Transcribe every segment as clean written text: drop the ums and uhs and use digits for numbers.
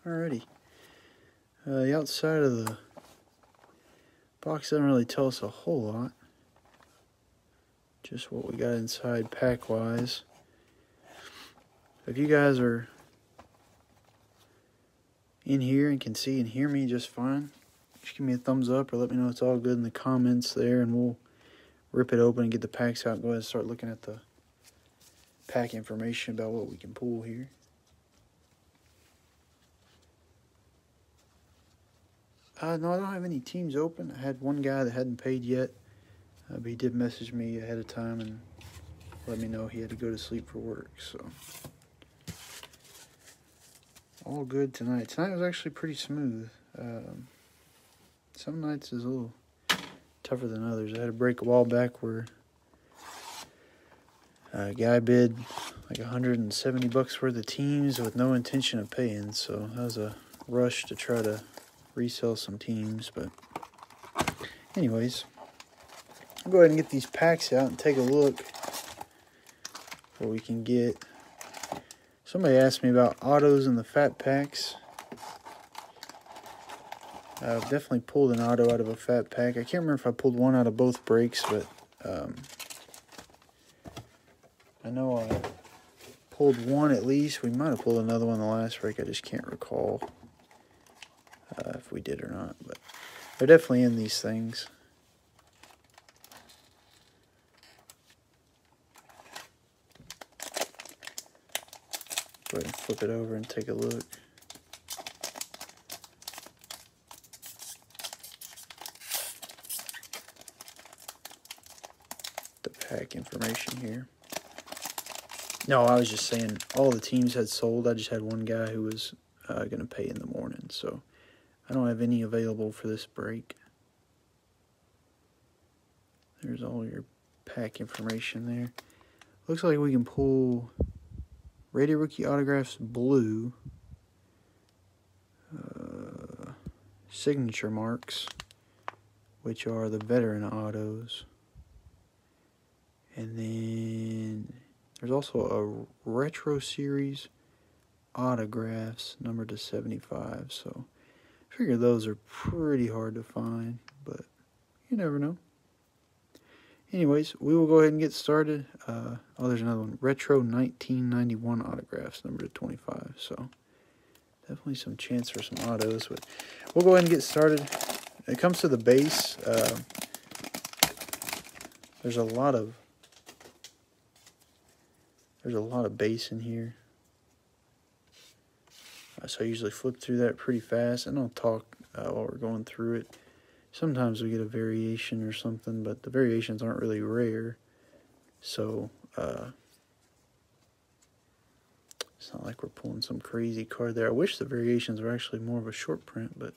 Alrighty. The outside of the box doesn't really tell us a whole lot. Just what we got inside pack-wise. If you guys are in here and can see and hear me just fine, just give me a thumbs up or let me know it's all good in the comments there, and we'll rip it open and get the packs out and go ahead and start looking at the pack information about what we can pull here. No, I don't have any teams open. I had one guy that hadn't paid yet, but he did message me ahead of time and let me know he had to go to sleep for work, so all good tonight. Tonight was actually pretty smooth. Some nights is a little tougher than others. I had a break a while back where a guy bid like $170 worth of teams with no intention of paying, so that was a rush to try to resell some teams. But anyways, I'll go ahead and get these packs out and take a look what we can get. Somebody asked me about autos in the fat packs. I've definitely pulled an auto out of a fat pack. I can't remember if I pulled one out of both breaks, but I know I pulled one at least. We might have pulled another one in the last break. I just can't recall if we did or not. But they're definitely in these things. Go ahead and flip it over and take a look. The pack information here. No, I was just saying all the teams had sold. I just had one guy who was going to pay in the morning, so I don't have any available for this break. There's all your pack information there. Looks like we can pull Brady rookie autographs blue, signature marks, which are the veteran autos, and then there's also a retro series autographs numbered to 75. So I figure those are pretty hard to find, but you never know. Anyways, we will go ahead and get started. Oh, there's another one. Retro 1991 autographs, number to 25. So, definitely some chance for some autos. But we'll go ahead and get started. When it comes to the base, there's a lot of base in here. So I usually flip through that pretty fast. And I'll talk while we're going through it. Sometimes we get a variation or something, but the variations aren't really rare. So, it's not like we're pulling some crazy card there. I wish the variations were actually more of a short print, but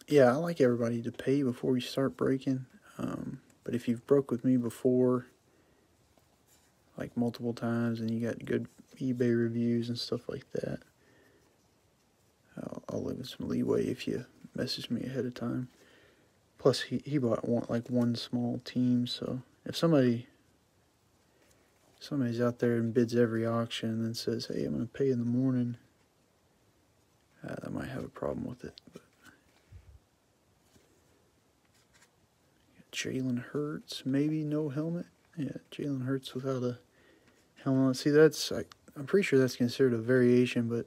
yeah, I like everybody to pay before we start breaking. But if you've broke with me before, like multiple times, and you got good eBay reviews and stuff like that, I'll leave some leeway if you message me ahead of time. Plus, he bought one small team, so if somebody's out there and bids every auction and then says, hey, I'm going to pay in the morning, that might have a problem with it. But Jalen Hurts, maybe no helmet. Yeah, Jalen Hurts without a helmet. See, I'm pretty sure that's considered a variation, but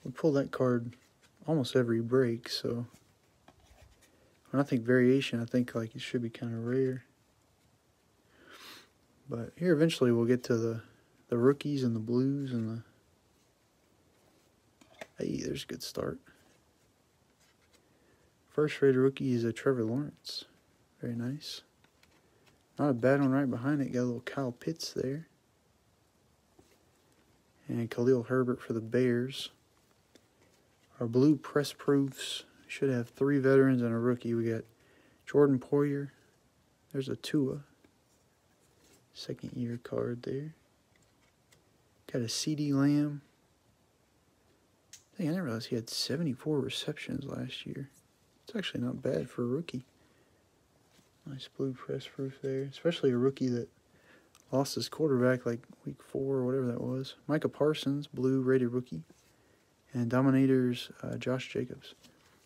we pull that card almost every break, so when I think variation, I think like it should be kind of rare. But here eventually we'll get to the rookies and the blues and hey, there's a good start. First rated rookie is a Trevor Lawrence. Very nice. Not a bad one right behind it. Got a little Kyle Pitts there. And Khalil Herbert for the Bears. Our blue press proofs should have 3 veterans and a rookie. We got Jordan Poyer. There's a Tua. Second year card there. Got a CD Lamb. I didn't realize he had 74 receptions last year. It's actually not bad for a rookie. Nice blue press proof there. Especially a rookie that lost his quarterback like week 4 or whatever that was. Micah Parsons, blue rated rookie. And Dominators, Josh Jacobs.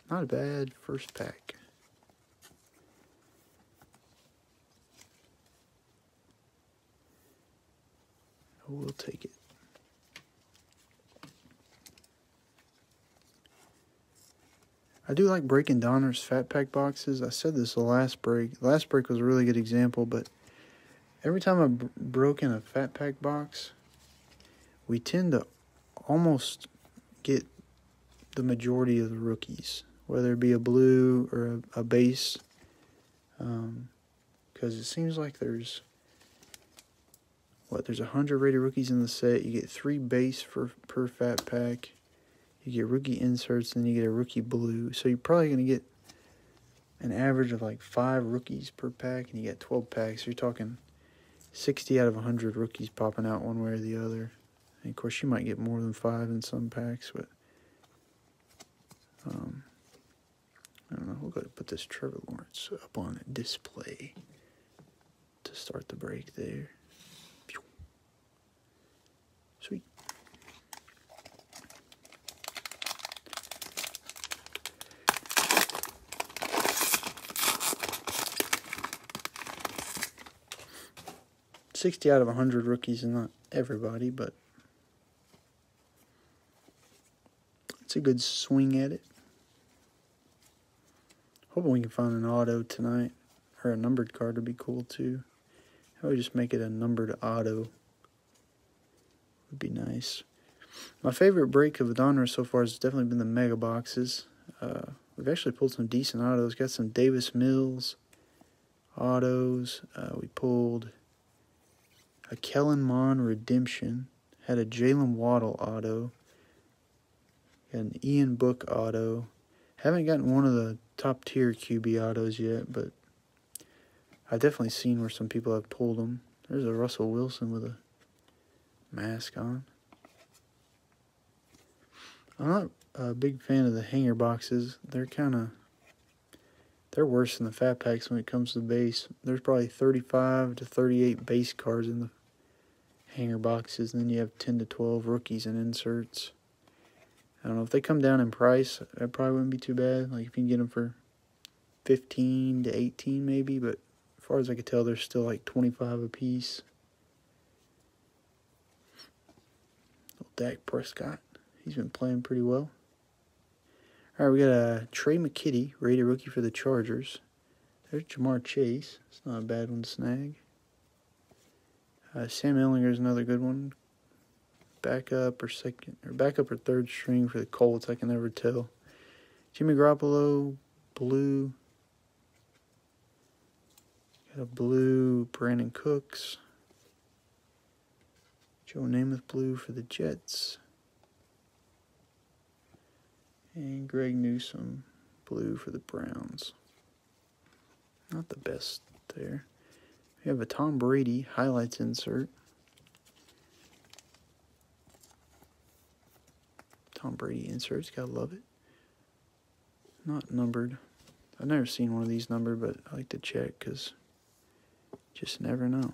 Not a bad first pack. We'll take it. I do like breaking Donruss fat pack boxes. I said this the last break. The last break was a really good example, but every time I've broken a fat pack box, we tend to almost get the majority of the rookies, whether it be a blue or a base, because it seems like there's 100 rated rookies in the set. You get 3 base per fat pack. You get rookie inserts, and then you get a rookie blue. So you're probably going to get an average of like 5 rookies per pack, and you get 12 packs. So you're talking 60 out of 100 rookies popping out one way or the other. And of course, you might get more than 5 in some packs, but I don't know. We'll go ahead and put this Trevor Lawrence up on display to start the break there. Sweet. $60 out of 100 rookies, and not everybody, but it's a good swing at it. Hoping we can find an auto tonight, or a numbered card would be cool too. How about we just make it a numbered auto? Would be nice. My favorite break of Donruss so far has definitely been the mega boxes. We've actually pulled some decent autos. Got some Davis Mills autos. We pulled a Kellen Mond redemption. Had a Jalen Waddle auto. Got an Ian Book auto. Haven't gotten one of the top tier QB autos yet, but I've definitely seen where some people have pulled them. There's a Russell Wilson with a mask on. I'm not a big fan of the hanger boxes. They're worse than the fat packs when it comes to the base. There's probably 35 to 38 base cards in the hanger boxes, and then you have 10 to 12 rookies and inserts. I don't know, if they come down in price, that probably wouldn't be too bad. Like if you can get them for 15 to 18 maybe, but as far as I could tell, they're still like 25 a piece. Little Dak Prescott. He's been playing pretty well. All right, we got a Trey McKitty, rated rookie for the Chargers. There's Jamar Chase. It's not a bad one to snag. Sam Ehlinger is another good one. Backup or third string for the Colts. I can never tell. Jimmy Garoppolo, blue. Got a blue Brandon Cooks. Joe Namath, blue for the Jets. And Greg Newsome, blue for the Browns. Not the best there. We have a Tom Brady highlights insert. Tom Brady inserts, gotta love it. Not numbered. I've never seen one of these numbered, but I like to check because just never know.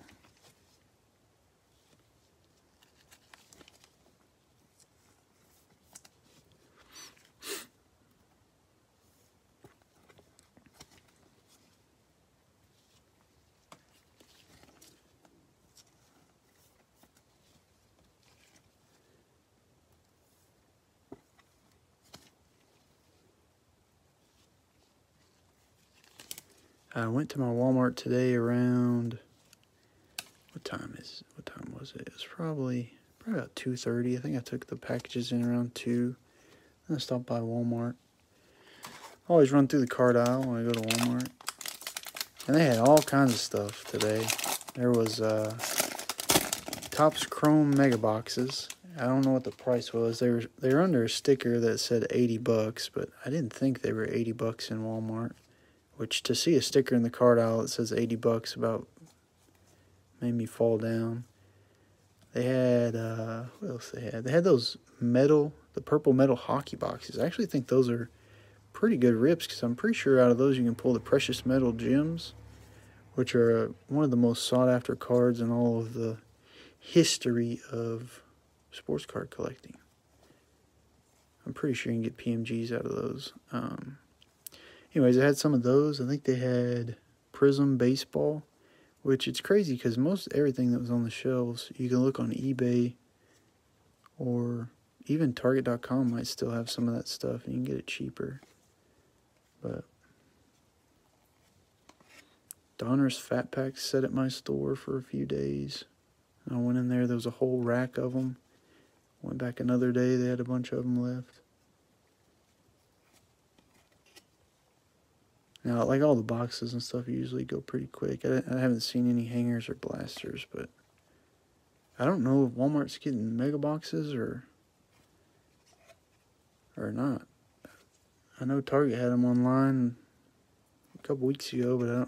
I went to my Walmart today around, what time was it? It was probably about 2:30. I think I took the packages in around 2. Then I stopped by Walmart. I always run through the card aisle when I go to Walmart. And they had all kinds of stuff today. There was Topps Chrome Mega Boxes. I don't know what the price was. They were under a sticker that said $80, but I didn't think they were $80 in Walmart. Which, to see a sticker in the card aisle that says $80 about made me fall down. They had, what else they had? They had those the purple metal hockey boxes. I actually think those are pretty good rips because I'm pretty sure out of those you can pull the precious metal gems, which are one of the most sought-after cards in all of the history of sports card collecting. I'm pretty sure you can get PMGs out of those. Anyways, I had some of those. I think they had Prism Baseball, which it's crazy because most everything that was on the shelves, you can look on eBay or even Target.com might still have some of that stuff and you can get it cheaper. But Donruss Fat Packs set at my store for a few days. I went in there was a whole rack of them. Went back another day, they had a bunch of them left. Now, like all the boxes and stuff usually go pretty quick. I haven't seen any hangers or blasters, but I don't know if Walmart's getting mega boxes or not. I know Target had them online a couple weeks ago, but I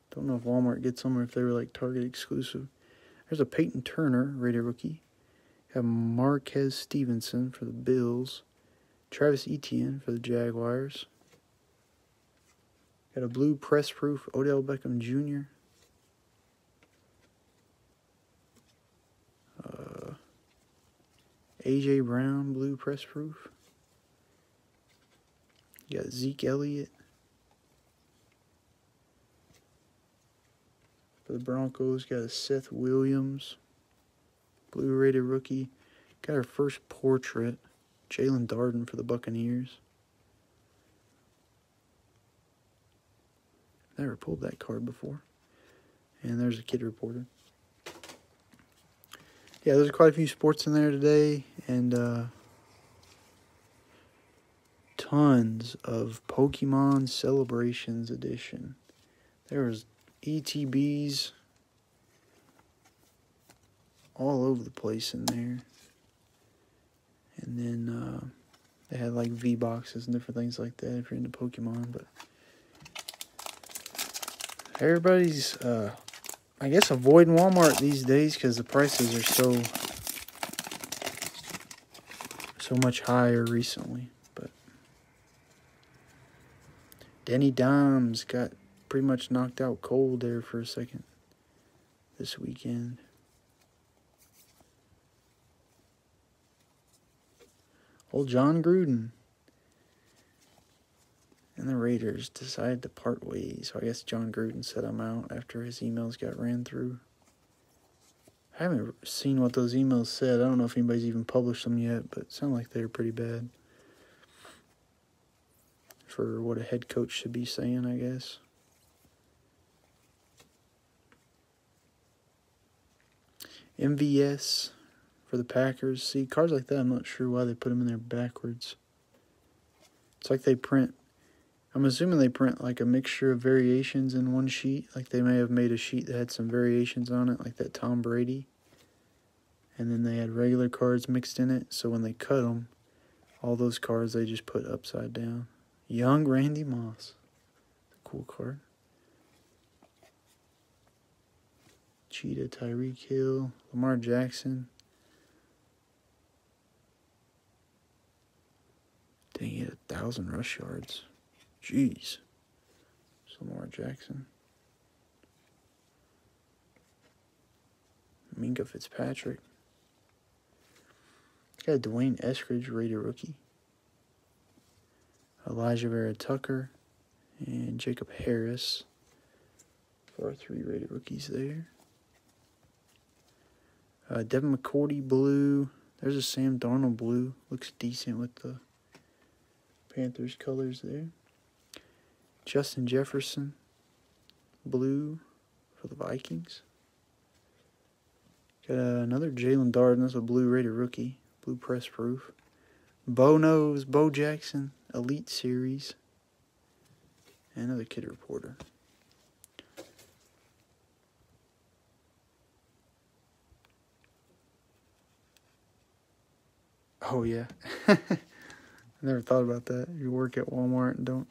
don't know if Walmart gets them or if they were like Target exclusive. There's a Peyton Turner, rated rookie. Got Marquez Stevenson for the Bills. Travis Etienne for the Jaguars. Got a blue press proof Odell Beckham Jr. A.J. Brown blue press proof. You got Zeke Elliott for the Broncos. Got a Seth Williams blue rated rookie. Got our first portrait, Jalen Darden for the Buccaneers. Never pulled that card before. And there's a kid reporter. Yeah, there's quite a few sports in there today. And tons of Pokemon Celebrations Edition. There was ETBs all over the place in there. And then they had like V-boxes and different things like that if you're into Pokemon. But everybody's, I guess, avoiding Walmart these days because the prices are so much higher recently. But Denny Dimes got pretty much knocked out cold there for a second this weekend. Old John Gruden and the Raiders decided to part ways. So I guess John Gruden said I'm out after his emails got ran through. I haven't seen what those emails said. I don't know if anybody's even published them yet, but it sounded like they were pretty bad for what a head coach should be saying, I guess. MVS for the Packers. See, cards like that, I'm not sure why they put them in there backwards. It's like they print, I'm assuming they print like a mixture of variations in one sheet. Like they may have made a sheet that had some variations on it, like that Tom Brady. And then they had regular cards mixed in it. So when they cut them, all those cards they just put upside down. Young Randy Moss. Cool card. Cheetah, Tyreek Hill, Lamar Jackson. Dang, he had 1,000 rush yards. Jeez. So Lamar Jackson. Minka Fitzpatrick. Got Dwayne Eskridge, rated rookie. Elijah Vera Tucker. And Jacob Harris. For our 3 rated rookies there. Devin McCourty, blue. There's a Sam Darnold blue. Looks decent with the Panthers colors there. Justin Jefferson, blue for the Vikings. Got another Jalen Darden. That's a blue rated rookie. Blue press proof. Bo Jackson, Elite Series. And another kid reporter. Oh, yeah. I never thought about that. You work at Walmart and don't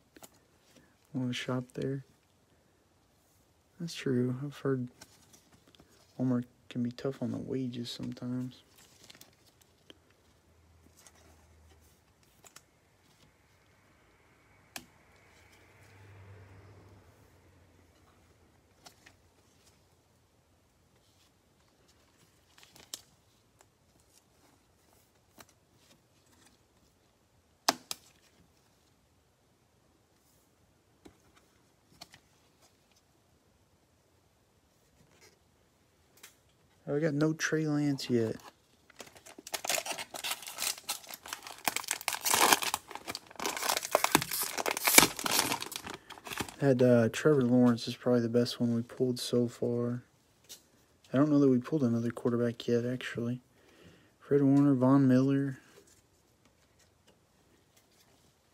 want to shop there. That's true. I've heard Walmart can be tough on the wages sometimes. Oh, we got no Trey Lance yet. Had Trevor Lawrence is probably the best one we pulled so far. I don't know that we pulled another quarterback yet, actually. Fred Warner, Von Miller.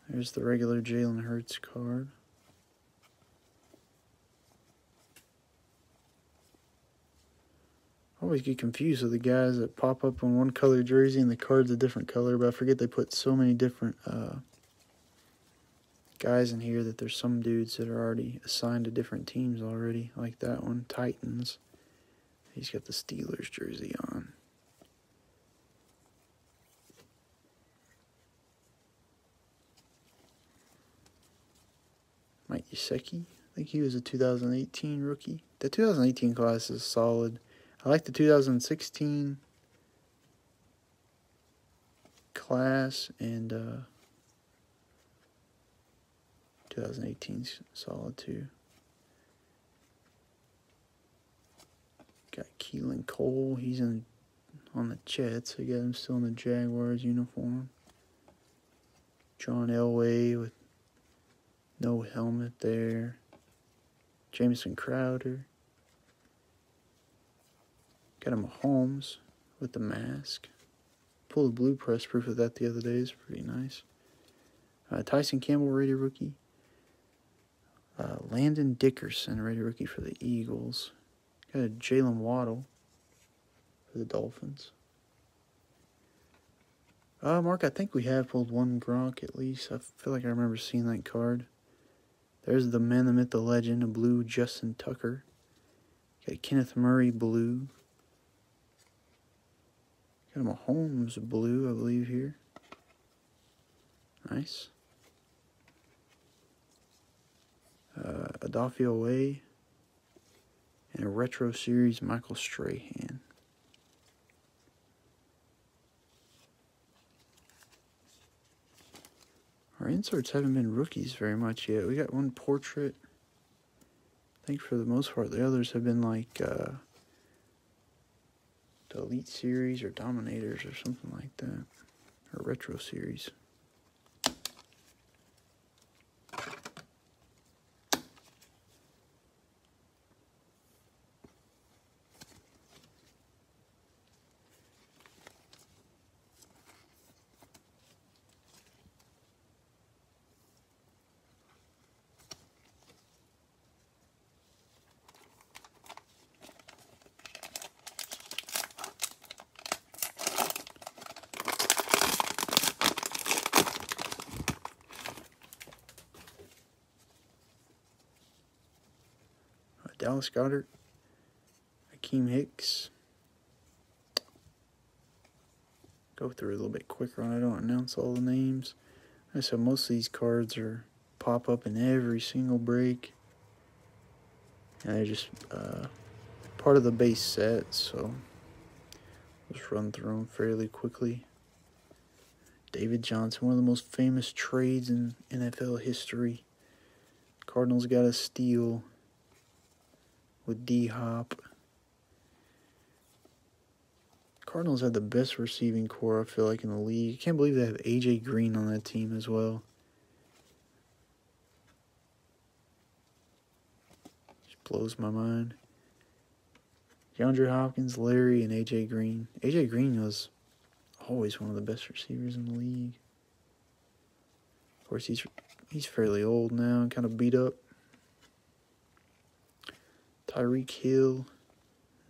There's the regular Jalen Hurts card. I always get confused with the guys that pop up on one color jersey and the card's a different color, but I forget they put so many different guys in here that there's some dudes that are already assigned to different teams already, like that one, Titans. He's got the Steelers jersey on. Mike Gesicki, I think he was a 2018 rookie. The 2018 class is solid. I like the 2016 class, and 2018's solid too. Got Keelan Cole. He's on the Jets. I got him still in the Jaguars uniform. John Elway with no helmet there. Jamison Crowder. Got him Mahomes with the mask. Pulled a blue press proof of that the other day. It's pretty nice. Tyson Campbell, Raider rookie. Landon Dickerson, Raider rookie for the Eagles. Got a Jalen Waddle for the Dolphins. Mark, I think we have pulled one Gronk at least. I feel like I remember seeing that card. There's the man, the myth, the legend, a blue Justin Tucker. Got Kenneth Murray, blue. Got a Mahomes, blue, I believe, here. Nice. Adolfo Way. And a retro series, Michael Strahan. Our inserts haven't been rookies very much yet. We got one portrait. I think for the most part, the others have been like the Elite Series or Dominators or something like that. Or Retro Series. Dallas Goedert, Akeem Hicks. Go through a little bit quicker on it. I don't announce all the names. Like I said, most of these cards are pop up in every single break. And they're just part of the base set, so just run through them fairly quickly. David Johnson, one of the most famous trades in NFL history. Cardinals got a steal with D-Hop. Cardinals have the best receiving core, I feel like, in the league. I can't believe they have A.J. Green on that team as well. Just blows my mind. DeAndre Hopkins, Larry, and A.J. Green. A.J. Green was always one of the best receivers in the league. Of course, he's fairly old now and kind of beat up. Tyreek Hill,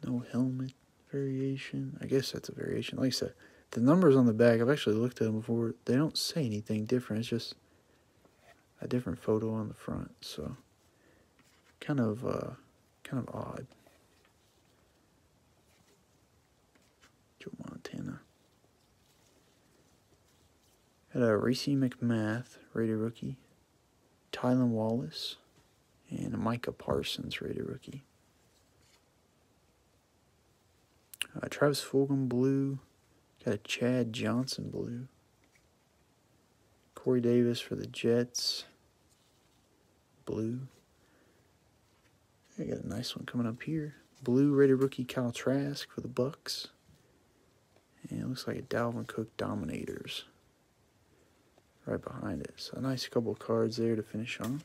no helmet variation. I guess that's a variation. Like I said, the numbers on the back, I've actually looked at them before. They don't say anything different. It's just a different photo on the front. So, kind of odd. Joe Montana. Got a Racey McMath, Raider rookie. Tylan Wallace. And a Micah Parsons, Raider rookie. Travis Fulgham, blue. Got a Chad Johnson, blue. Corey Davis for the Jets, blue. I got a nice one coming up here. blue rated rookie Kyle Trask for the Bucks. And it looks like a Dalvin Cook Dominators right behind it. So a nice couple cards there to finish on.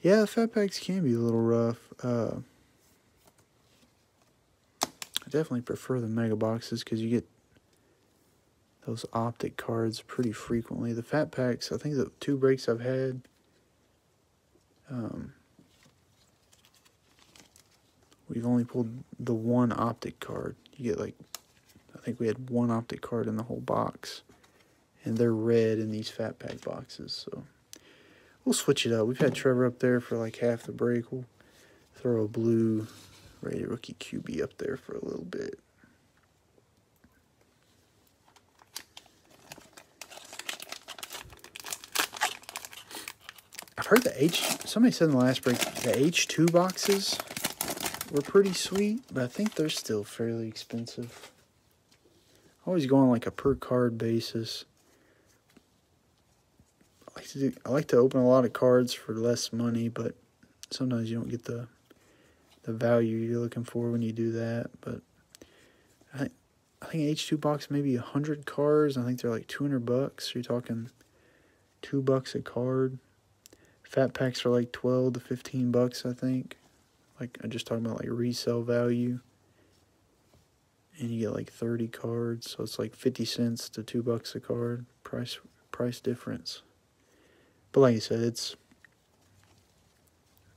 Yeah, the fat packs can be a little rough. I definitely prefer the mega boxes because you get those optic cards pretty frequently. The fat packs, I think the 2 breaks I've had, we've only pulled the 1 optic card. You get like, I think we had 1 optic card in the whole box. And they're red in these fat pack boxes, so we'll switch it up. We've had Trevor up there for like half the break. We'll throw a blue rated rookie QB up there for a little bit. I've heard somebody said in the last break, the H2 boxes were pretty sweet, but I think they're still fairly expensive. I always go on like a per card basis. I like to open a lot of cards for less money, but sometimes you don't get the value you're looking for when you do that. But I think H2 box maybe 100 cards. I think they're like $200. You're talking $2 a card. Fat packs are like $12 to $15, I think. Like I'm just talking about like resale value. And you get like 30 cards, so it's like 50 cents to $2 a card price difference. But like I said,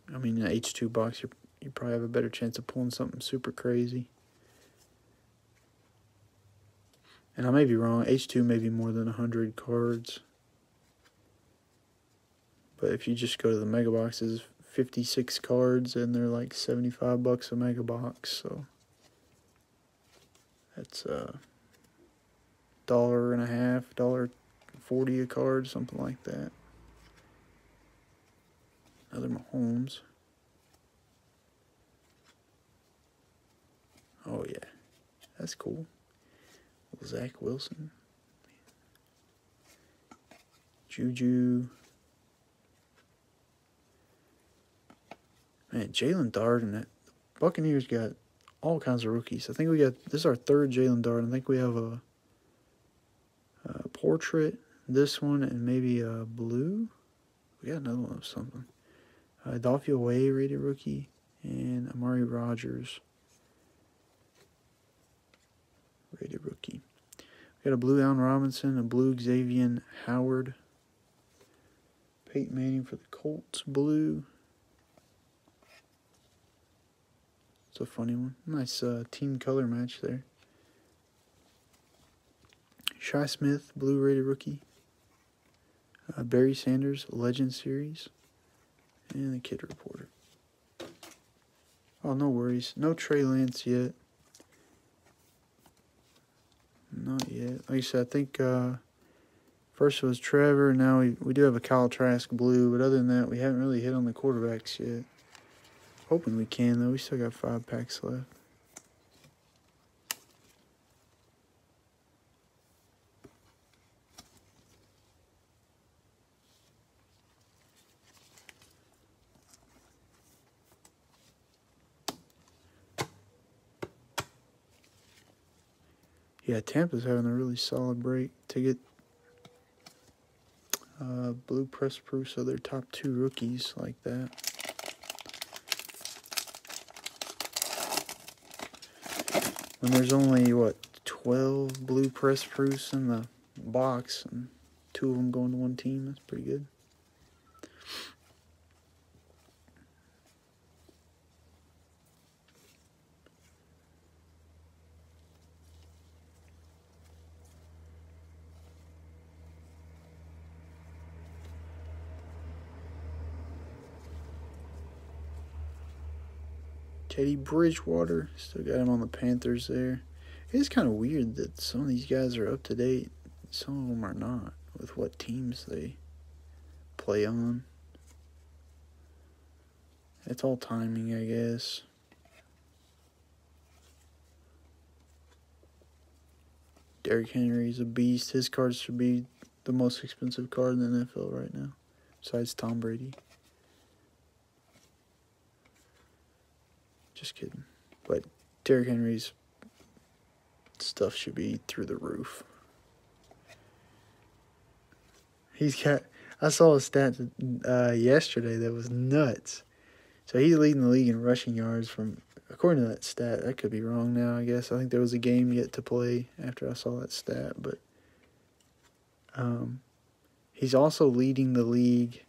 in an H2 box, you probably have a better chance of pulling something super crazy. And I may be wrong. H2 may be more than 100 cards. But if you just go to the mega boxes, 56 cards, and they're like $75 a mega box. So that's $1.50, $1.40 a card, something like that. Another Mahomes. Oh, yeah. That's cool. Zach Wilson. Juju. Man, Jalen Dart and that. Buccaneers got all kinds of rookies. I think this is our 3rd Jalen Dart. I think we have a portrait, this one, and maybe a blue. We got another one of something. Dolphy Away rated rookie, and Amari Rogers rated rookie. We got a blue Allen Robinson, a blue Xavier Howard, Peyton Manning for the Colts, blue. It's a funny one. Nice team color match there. Shi Smith, blue rated rookie. Barry Sanders, Legend Series. And the Kid Reporter. Oh, no worries. No Trey Lance yet. Not yet. Like I said, I think first was Trevor. Now we do have a Kyle Trask blue. But other than that, we haven't really hit on the quarterbacks yet. Hoping we can, though. We still got 5 packs left. Yeah, Tampa's having a really solid break to get blue press proofs of their top 2 rookies like that. When there's only, 12 blue press proofs in the box, and 2 of them going to one team, that's pretty good. Teddy Bridgewater, still got him on the Panthers there. It's kind of weird that some of these guys are up to date, some of them are not, with what teams they play on. It's all timing, I guess. Derrick Henry's a beast. His cards should be the most expensive card in the NFL right now, besides Tom Brady. Just kidding. But Derrick Henry's stuff should be through the roof. I saw a stat yesterday that was nuts. So he's leading the league in rushing yards according to that stat. I could be wrong now, I guess. I think there was a game yet to play after I saw that stat. But he's also leading the league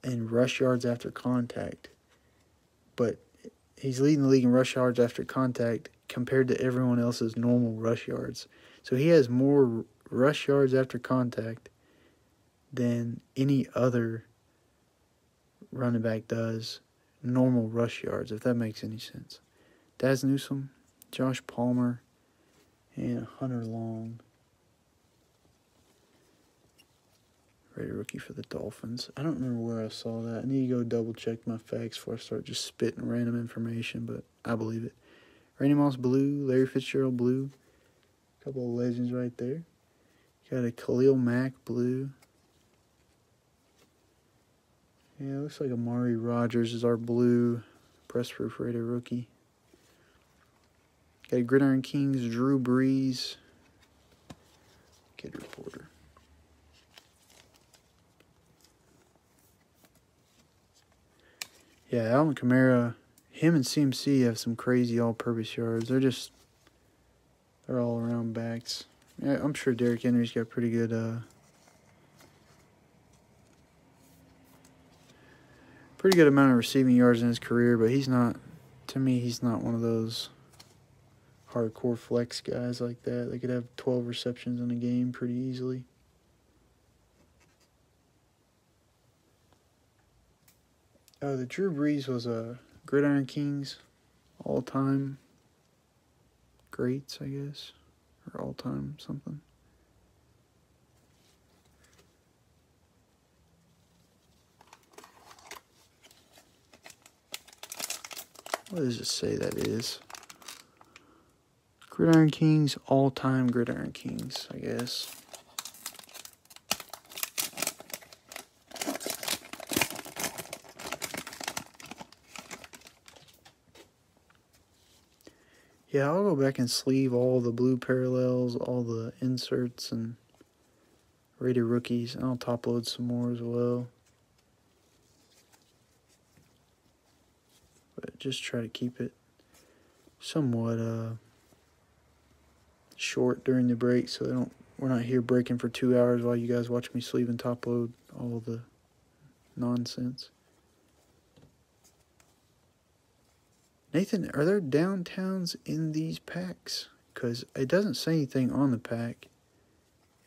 in rush yards after contact. But he's leading the league in rush yards after contact compared to everyone else's normal rush yards. So he has more rush yards after contact than any other running back does normal rush yards, if that makes any sense. Daz Newsome, Josh Palmer, and Hunter Long. Rated rookie for the Dolphins. I don't remember where I saw that. I need to go double check my facts before I start just spitting random information, but I believe it. Randy Moss blue, Larry Fitzgerald blue. A couple of legends right there. Got a Khalil Mack blue. Yeah, it looks like Amari Rodgers is our blue press proof rated rookie. Got a Gridiron Kings, Drew Brees. Kid Reporter. Yeah, Alvin Kamara, him and CMC have some crazy all-purpose yards. They're all-around backs. Yeah, I'm sure Derrick Henry's got pretty good amount of receiving yards in his career, but he's not one of those hardcore flex guys like that. They could have 12 receptions in a game pretty easily. Oh, the Drew Brees was a Gridiron Kings all-time greats, I guess, or all-time something. What does it say that is? Gridiron Kings, all-time Gridiron Kings, I guess. Yeah, I'll go back and sleeve all the blue parallels, all the inserts, and rated rookies. And I'll top load some more as well. But just try to keep it somewhat short during the break, so we're not here breaking for 2 hours while you guys watch me sleeve and top load all the nonsense. Nathan, are there downtowns in these packs? Because it doesn't say anything on the pack.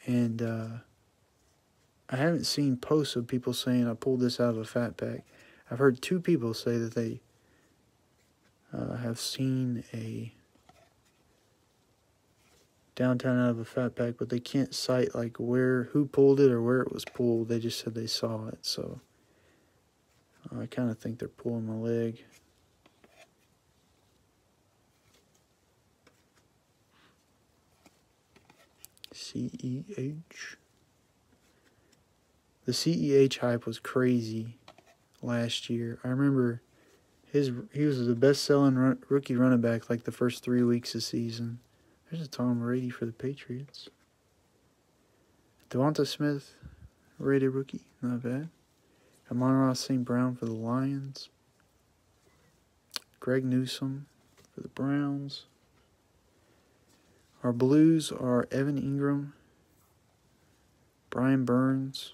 And I haven't seen posts of people saying I pulled this out of a fat pack. I've heard 2 people say that they have seen a downtown out of a fat pack, but they can't cite like who pulled it or where it was pulled. They just said they saw it. So I kind of think they're pulling my leg. CEH. The CEH hype was crazy last year. I remember he was the best-selling rookie running back like the first 3 weeks of season. There's a Tom Brady for the Patriots. Devonta Smith, rated rookie, not bad. Amon-Ra St. Brown for the Lions. Greg Newsome for the Browns. Our blues are Evan Ingram, Brian Burns,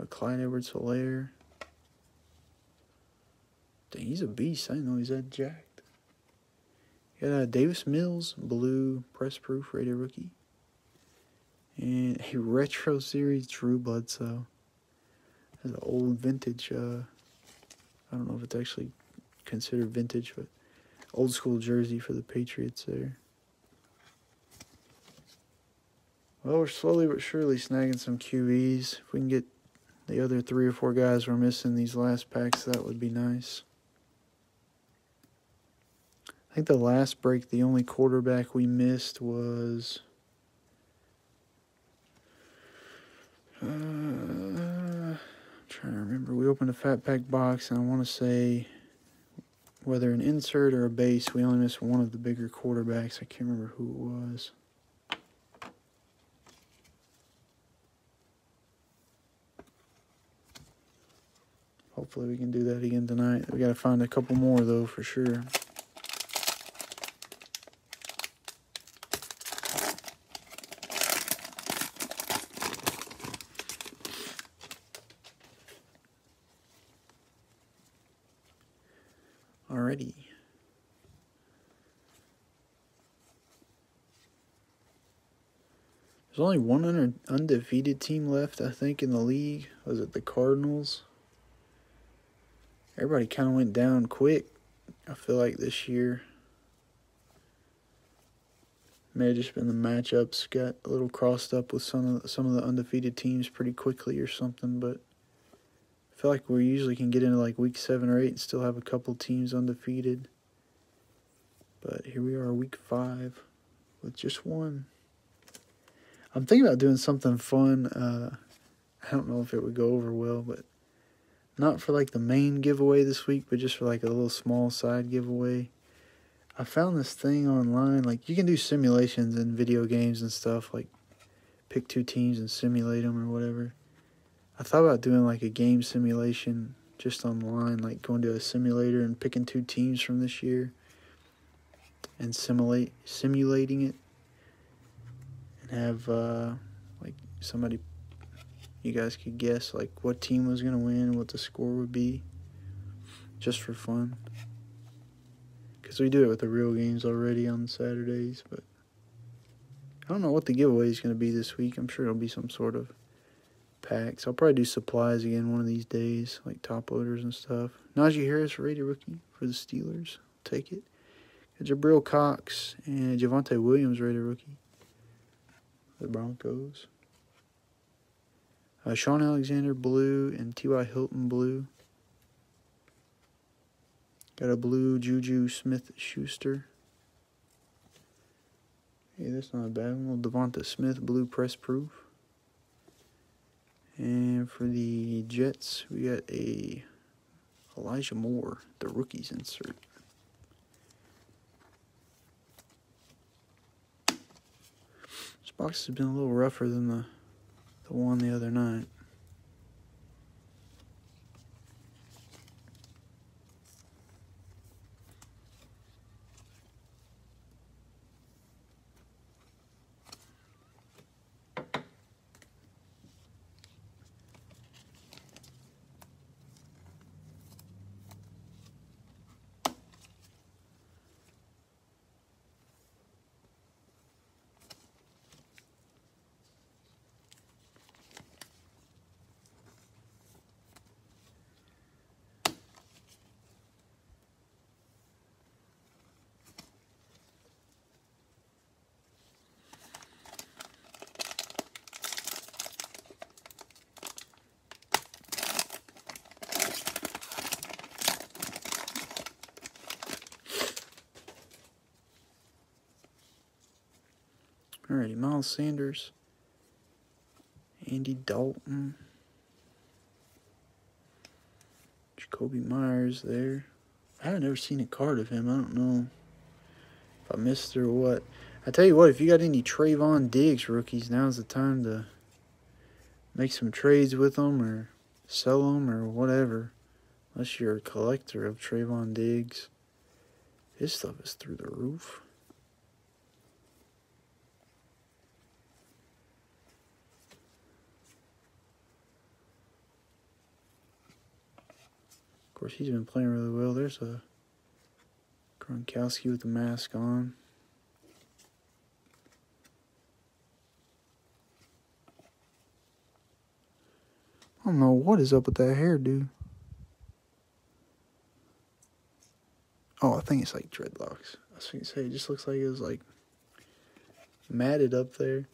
Clyde Edwards-Helaire. Dang, he's a beast. I didn't know he's that jacked. Got Davis Mills, blue, press proof, rated rookie. And a retro series, Drew Bledsoe. That's an old vintage, I don't know if it's actually considered vintage, but old school jersey for the Patriots there. Well, we're slowly but surely snagging some QBs. If we can get the other 3 or 4 guys we're missing these last packs, that would be nice. I think the last break, the only quarterback we missed was I'm trying to remember we opened a Fat Pack box, and I want to say whether an insert or a base, we only missed one of the bigger quarterbacks. I can't remember who it was. Hopefully we can do that again tonight. We got to find a couple more, though, for sure. Alrighty. There's only one undefeated team left, I think, in the league. Was it the Cardinals? Everybody kind of went down quick, I feel like, this year. May have just been the matchups got a little crossed up with some of the undefeated teams pretty quickly or something, but I feel like we usually can get into like week 7 or 8 and still have a couple teams undefeated. But here we are, week 5, with just one. I'm thinking about doing something fun. I don't know if it would go over well, but not for like the main giveaway this week, but just for like a little small side giveaway. I found this thing online. Like, you can do simulations in video games and stuff, like pick 2 teams and simulate them or whatever. I thought about doing like a game simulation just online, like going to a simulator and picking 2 teams from this year and simulating it, and have like somebody, you guys could guess like what team was gonna win, what the score would be, just for fun. Because we do it with the real games already on Saturdays, but I don't know what the giveaway is going to be this week. I'm sure it'll be some sort of packs. I'll probably do supplies again one of these days, like top loaders and stuff. Najee Harris, rated rookie for the Steelers. Take it. Jabril Cox and Javonte Williams, rated rookie for the Broncos. Sean Alexander, blue, and T.Y. Hilton, blue. Got a blue Juju Smith-Schuster. Hey, that's not a bad one. A little Devonta Smith, blue press proof. And for the Jets, we got a Elijah Moore, the rookies insert. This box has been a little rougher than the one the other night. Alrighty, Miles Sanders, Andy Dalton, Jacoby Myers there. I've never seen a card of him. I don't know if I missed it or what. I tell you what, if you got any Trayvon Diggs rookies, now's the time to make some trades with them or sell them or whatever. Unless you're a collector of Trayvon Diggs. His stuff is through the roof. Of course, he's been playing really well. There's a Gronkowski with the mask on. I don't know what is up with that hairdo. Oh, I think it's like dreadlocks. I was going to say, it just looks like it was like matted up there.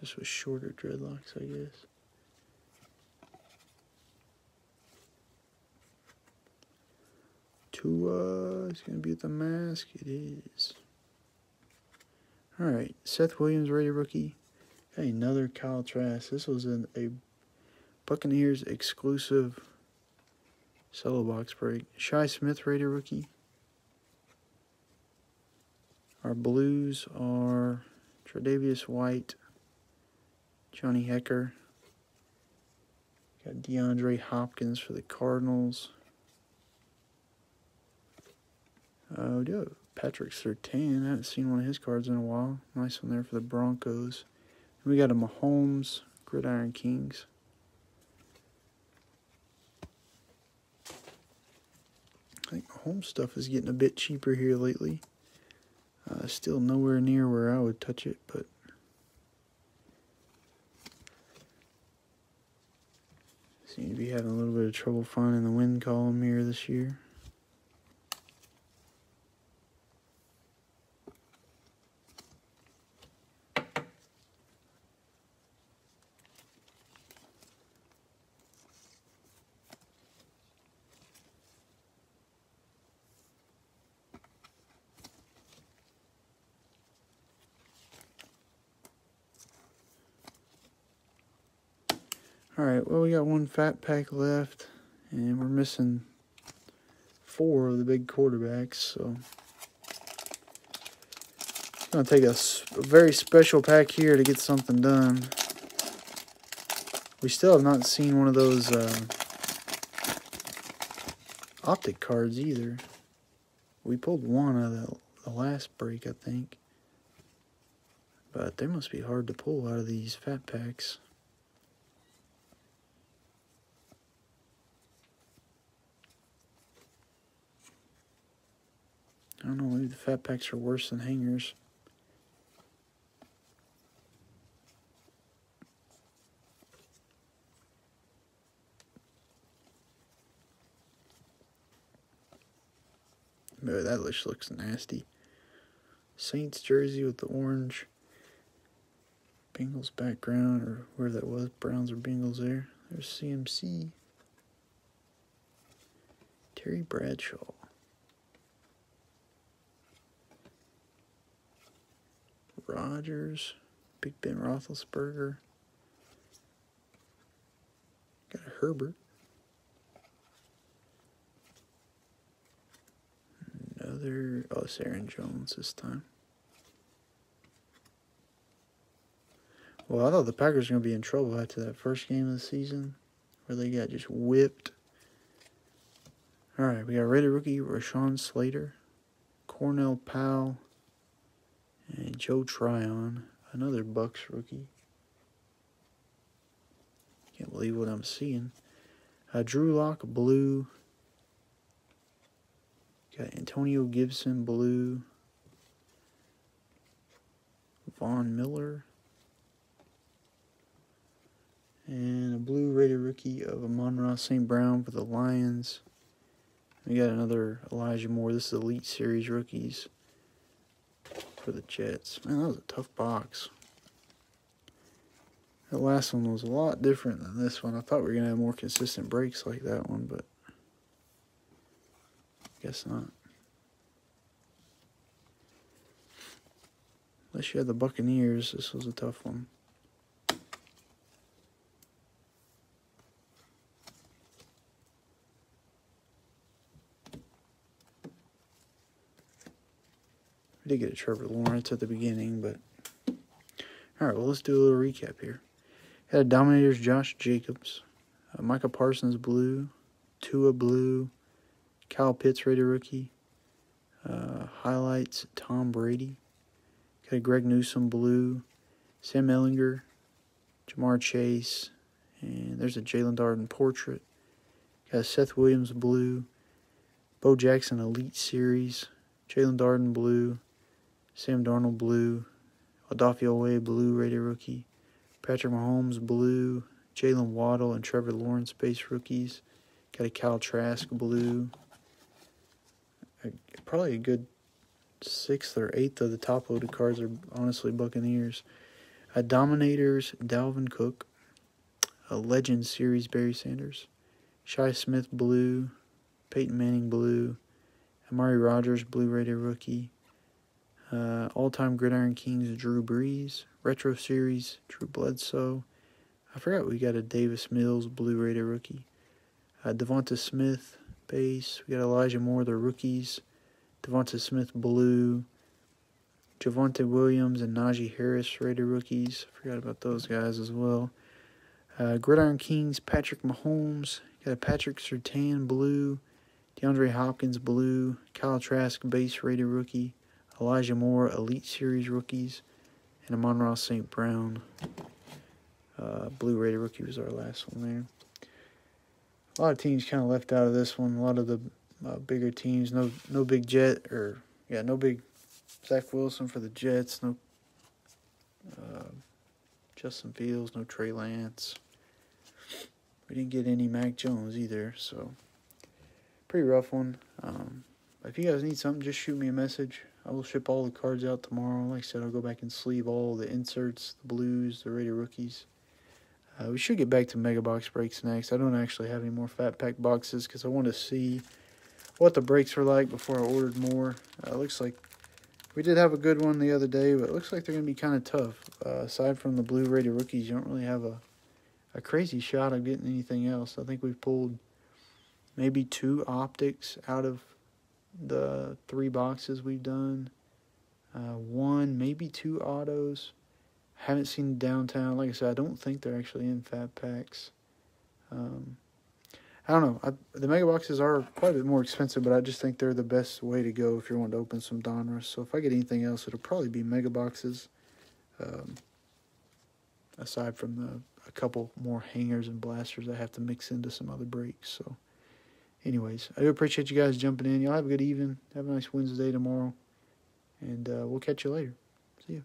Just with shorter dreadlocks, I guess. Tua is going to be with the mask. It is. Alright, Seth Williams, rated rookie. Hey, another Kyle Trask. This was a Buccaneers exclusive Cello box break. Shi Smith, Raider rookie. Our blues are Tre'Davious White, Johnny Hecker. Got DeAndre Hopkins for the Cardinals. We do have Patrick Surtain. I haven't seen one of his cards in a while. Nice one there for the Broncos. And we got a Mahomes, Gridiron Kings. I think Mahomes stuff is getting a bit cheaper here lately. Still nowhere near where I would touch it, but seem to be having a little bit of trouble finding the win column here this year. Alright, well, we got one fat pack left, and we're missing 4 of the big quarterbacks, so it's going to take a very special pack here to get something done. We still have not seen one of those optic cards either. We pulled one out of the last break, I think, but they must be hard to pull out of these fat packs. I don't know, maybe the fat packs are worse than hangers. Maybe that just looks nasty. Saints jersey with the orange Bengals background, or where that was, Browns or Bengals there. There's CMC. Terry Bradshaw. Rodgers, Big Ben Roethlisberger, got a Herbert, it's Aaron Jones this time. Well, I thought the Packers were going to be in trouble after that first game of the season where they got just whipped. All right, we got Raider rookie Rashawn Slater, Cornell Powell, and Joe Tryon, another Bucks rookie. Can't believe what I'm seeing. Drew Lock, blue. Got Antonio Gibson, blue. Von Miller. And a blue Raider rookie of Amon-Ra St. Brown for the Lions. We got another Elijah Moore. This is Elite Series rookies for the Jets. Man, that was a tough box. That last one was a lot different than this one. I thought we were going to have more consistent breaks like that one, but I guess not. Unless you had the Buccaneers, this was a tough one. We did get a Trevor Lawrence at the beginning, but alright, well, let's do a little recap here. Had a Dominators Josh Jacobs, Micah Parsons blue, Tua blue, Kyle Pitts Raider rookie, highlights Tom Brady, got a Greg Newsome blue, Sam Ehlinger, Jamar Chase, and there's a Jalen Darden portrait, got a Seth Williams blue, Bo Jackson Elite Series, Jalen Darden blue, Sam Darnold blue, Odafe blue Raider rookie, Patrick Mahomes blue, Jalen Waddle and Trevor Lawrence base rookies. Got a Kyle Trask blue. Probably a good 6th or 8th of the top loaded cards are honestly Buccaneers. Dominators Dalvin Cook, a Legend Series Barry Sanders, Shi Smith blue, Peyton Manning blue, Amari Rodgers blue Raider rookie. All-time Gridiron Kings, Drew Brees. Retro Series, Drew Bledsoe. I forgot we got a Davis Mills blue rated rookie. Devonta Smith, base. We got Elijah Moore, the rookies. Devonta Smith, blue. Javonte Williams and Najee Harris, rated rookies. Forgot about those guys as well. Gridiron Kings, Patrick Mahomes. Got a Patrick Surtain, blue. DeAndre Hopkins, blue. Kyle Trask, base rated rookie. Elijah Moore, Elite Series rookies. And Amon-Ra St. Brown, blue rated rookie was our last one there. A lot of teams kind of left out of this one. A lot of the bigger teams. No big no big Zach Wilson for the Jets. No Justin Fields. No Trey Lance. We didn't get any Mac Jones either, so pretty rough one. If you guys need something, just shoot me a message. I will ship all the cards out tomorrow. Like I said, I'll go back and sleeve all the inserts, the blues, the rated rookies. We should get back to Mega Box breaks next. I don't actually have any more Fat Pack boxes because I want to see what the breaks were like before I ordered more. Looks like we did have a good one the other day, but it looks like they're going to be kind of tough. Aside from the blue rated rookies, you don't really have a crazy shot of getting anything else. I think we've pulled maybe 2 optics out of the 3 boxes we've done. 1, maybe 2 autos. Haven't seen Downtown. Like I said, I don't think they're actually in Fat Packs. I don't know. The Mega Boxes are quite a bit more expensive, but I just think they're the best way to go if you want to open some Donruss. So if I get anything else, it'll probably be Mega Boxes. Aside from a couple more hangers and blasters I have to mix into some other breaks. So anyways, I do appreciate you guys jumping in. Y'all have a good evening. Have a nice Wednesday tomorrow. And we'll catch you later. See ya.